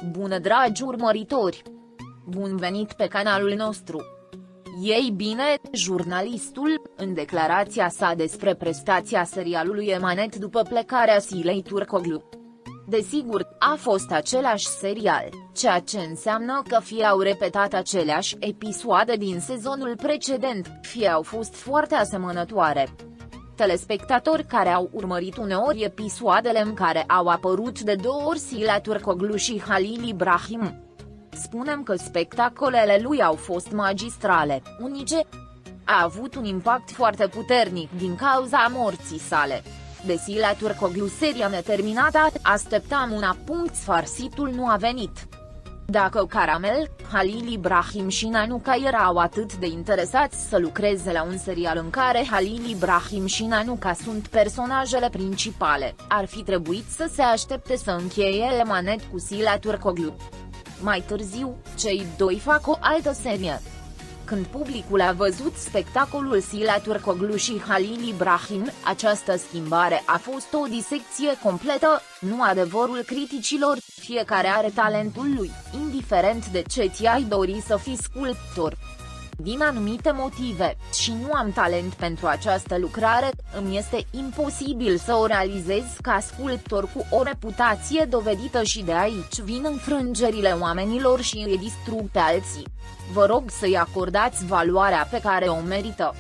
Bună dragi urmăritori! Bun venit pe canalul nostru! Ei bine, jurnalistul, în declarația sa despre prestația serialului Emanet după plecarea Silei Turcoglu. Desigur, a fost același serial, ceea ce înseamnă că fie au repetat aceleași episoade din sezonul precedent, fie au fost foarte asemănătoare. Telespectatori care au urmărit uneori episoadele în care au apărut de 2 ori Sila Turcoglu și Halil Ibrahim. Spunem că spectacolele lui au fost magistrale, unice. A avut un impact foarte puternic din cauza morții sale. De Sila Turcoglu seria neterminată, așteptam sfarsitul nu a venit. Dacă Caramel, Halil Ibrahim și Nanuka erau atât de interesați să lucreze la un serial în care Halil Ibrahim și Nanuka sunt personajele principale, ar fi trebuit să se aștepte să încheie Emanet cu Sila Turcoglu. Mai târziu, cei doi fac o altă serie. Când publicul a văzut spectacolul Sila Turcoglu și Halil Ibrahim, această schimbare a fost o disecție completă, nu adevărul criticilor, fiecare are talentul lui, indiferent de ce ți-ai dori să fii sculptor. Din anumite motive, și nu am talent pentru această lucrare, îmi este imposibil să o realizez ca sculptor cu o reputație dovedită și de aici vin înfrângerile oamenilor și îi distrug pe alții. Vă rog să-i acordați valoarea pe care o merită.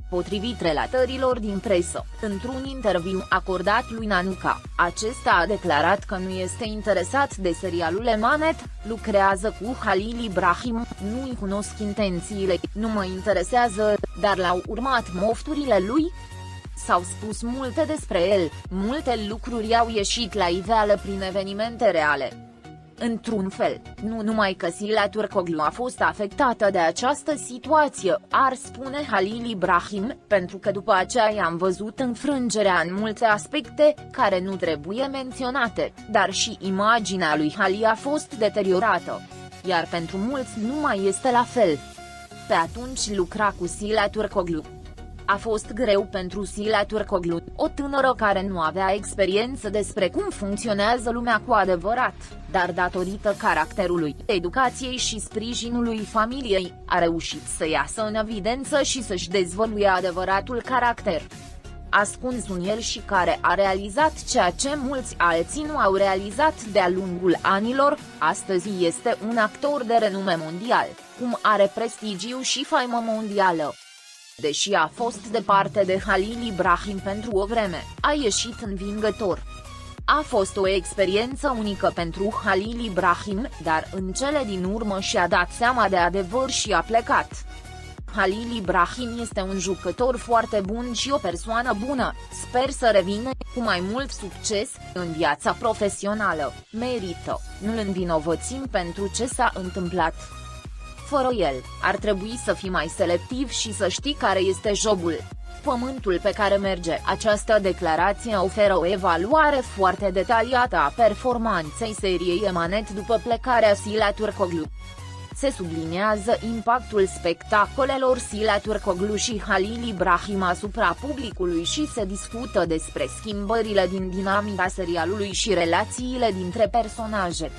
Potrivit relatărilor din presă, într-un interviu acordat lui Nanuka, acesta a declarat că nu este interesat de serialul Emanet, lucrează cu Halil Ibrahim, nu-i cunosc intențiile, nu mă interesează, dar l-au urmat mofturile lui? S-au spus multe despre el, multe lucruri au ieșit la iveală prin evenimente reale. Într-un fel, nu numai că Sila Turcoglu a fost afectată de această situație, ar spune Halil Ibrahim, pentru că după aceea am văzut înfrângerea în multe aspecte, care nu trebuie menționate, dar și imaginea lui Halil a fost deteriorată. Iar pentru mulți nu mai este la fel. Pe atunci lucra cu Sila Turcoglu. A fost greu pentru Sila Turcoglu, o tânără care nu avea experiență despre cum funcționează lumea cu adevărat, dar datorită caracterului, educației și sprijinului familiei, a reușit să iasă în evidență și să-și dezvăluie adevăratul caracter. Ascuns în el și care a realizat ceea ce mulți alții nu au realizat de-a lungul anilor, astăzi este un actor de renume mondial, cum are prestigiu și faimă mondială. Deși a fost departe de Halil Ibrahim pentru o vreme, a ieșit învingător. A fost o experiență unică pentru Halil Ibrahim, dar în cele din urmă și-a dat seama de adevăr și a plecat. Halil Ibrahim este un jucător foarte bun și o persoană bună, sper să revină, cu mai mult succes, în viața profesională, merită, nu-l învinovățim pentru ce s-a întâmplat. Fără el, ar trebui să fii mai selectiv și să știi care este jobul, pământul pe care merge. Această declarație oferă o evaluare foarte detaliată a performanței seriei Emanet după plecarea Sila Turcoglu. Se subliniază impactul spectacolelor Sila Turcoglu și Halil Ibrahim asupra publicului și se discută despre schimbările din dinamica serialului și relațiile dintre personaje.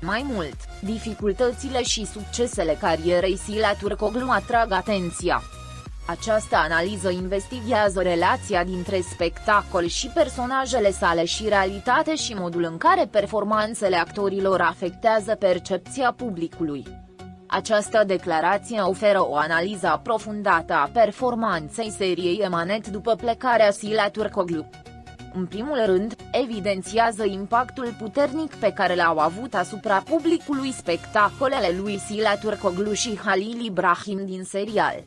Mai mult, dificultățile și succesele carierei Sila Turcoglu atrag atenția. Această analiză investigează relația dintre spectacol și personajele sale și realitate și modul în care performanțele actorilor afectează percepția publicului. Această declarație oferă o analiză aprofundată a performanței seriei Emanet după plecarea Sila Turcoglu. În primul rând, evidențiază impactul puternic pe care l-au avut asupra publicului spectacolele lui Sila Turcoglu și Halil Ibrahim din serial.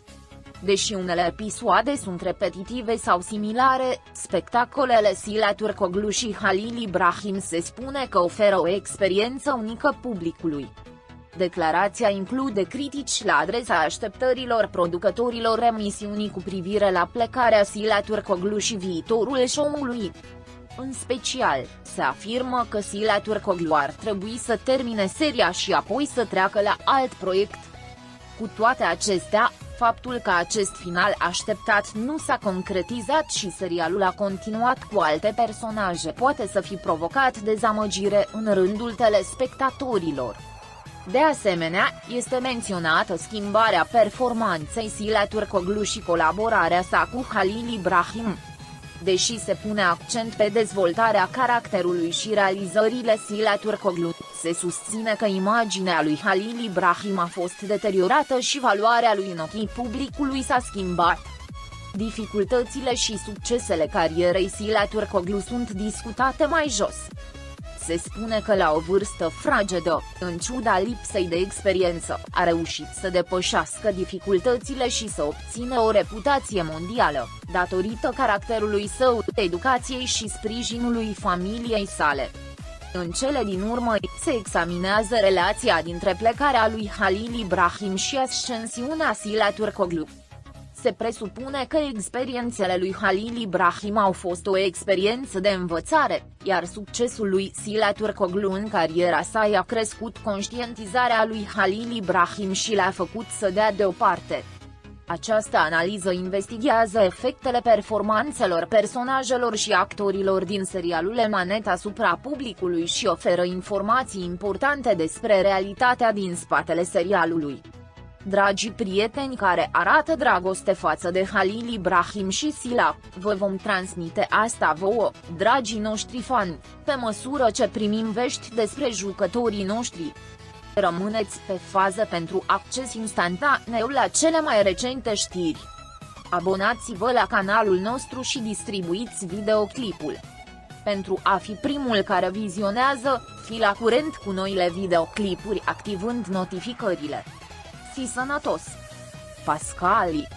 Deși unele episoade sunt repetitive sau similare, spectacolele Sila Turcoglu și Halil Ibrahim se spune că oferă o experiență unică publicului. Declarația include critici la adresa așteptărilor producătorilor emisiunii cu privire la plecarea Sila Turcoglu și viitorul show-ului. În special, se afirmă că Sila Turcoglu ar trebui să termine seria și apoi să treacă la alt proiect. Cu toate acestea, Faptul că acest final așteptat nu s-a concretizat și serialul a continuat cu alte personaje poate să fi provocat dezamăgire în rândul telespectatorilor. De asemenea, este menționată schimbarea performanței Sila Turkoglu și colaborarea sa cu Halil Ibrahim. Deși se pune accent pe dezvoltarea caracterului și realizările Sila Turkoglu, se susține că imaginea lui Halil Ibrahim a fost deteriorată și valoarea lui în ochii publicului s-a schimbat. Dificultățile și succesele carierei Sila Turkoglu sunt discutate mai jos. Se spune că la o vârstă fragedă, în ciuda lipsei de experiență, a reușit să depășească dificultățile și să obțină o reputație mondială, datorită caracterului său, educației și sprijinului familiei sale. În cele din urmă, se examinează relația dintre plecarea lui Halil Ibrahim și ascensiunea Sila Turkoglu. Se presupune că experiențele lui Halil Ibrahim au fost o experiență de învățare, iar succesul lui Sila Turkoglu în cariera sa i-a crescut conștientizarea lui Halil Ibrahim și l-a făcut să dea deoparte. Această analiză investigează efectele performanțelor personajelor și actorilor din serialul Emanet asupra publicului și oferă informații importante despre realitatea din spatele serialului. Dragii prieteni care arată dragoste față de Halil Ibrahim și Sila, vă vom transmite asta vouă, dragii noștri fani, pe măsură ce primim vești despre jucătorii noștri. Rămâneți pe fază pentru acces instantaneu la cele mai recente știri. Abonați-vă la canalul nostru și distribuiți videoclipul. Pentru a fi primul care vizionează, fi la curent cu noile videoclipuri activând notificările. Fi sănătos! Pascali